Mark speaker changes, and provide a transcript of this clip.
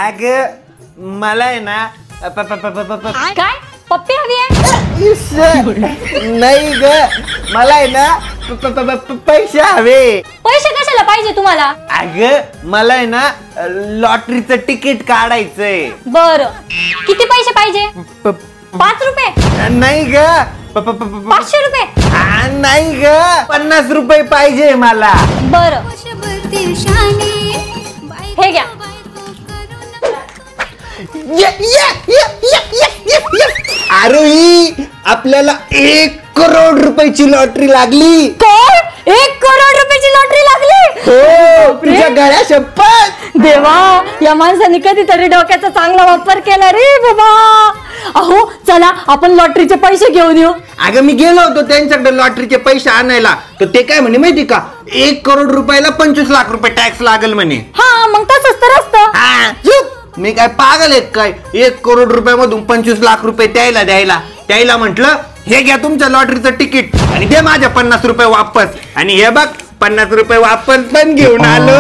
Speaker 1: अग मला आहे ना
Speaker 2: काय पप्पी हवी आहे?
Speaker 1: नाही ग मला आहे ना पैसे हवे.
Speaker 2: पैसे कशाला पाहिजे तुम्हाला?
Speaker 1: अग मला आहे ना लॉटरीचं तिकीट काढायचंय.
Speaker 2: बर किती पैसे पाहिजे? 5 रुपये?
Speaker 1: नाही ग
Speaker 2: 500 रुपये?
Speaker 1: नाही ग 50 रुपये पाहिजे मला.
Speaker 2: बर हे घ्या.
Speaker 1: आरोही आपल्याला 1 करोड रुपयाची लॉटरी लागली.
Speaker 2: काय 1 करोड रुपयाची लॉटरी लागली?
Speaker 1: हो तुझ्या गळ्या शपथ.
Speaker 2: देवा या माणसाने कधीतरी डोक्याचा चांगला वापर केला रे बाबा. अहो चला आपण लॉटरीचे पैसे घेऊन येऊ.
Speaker 1: अगं मी गेलो होतो त्यांच्याकडे लॉटरीचे पैसे आणायला तर ते काय म्हणे माहिती का 1 करोड रुपयाला 25 लाख रुपये टॅक्स लागल म्हणे.
Speaker 2: हा मग तसंच तर असतं.
Speaker 1: मी काय पागल आहे काय 1 करोड रुपयामधून 25 लाख रुपये त्याला म्हटलं हे घ्या तुमच्या लॉटरीचं तिकीट आणि दे माझ्या 50 रुपये वापस. आणि हे बघ 50 रुपये वापस पण घेऊन आलो.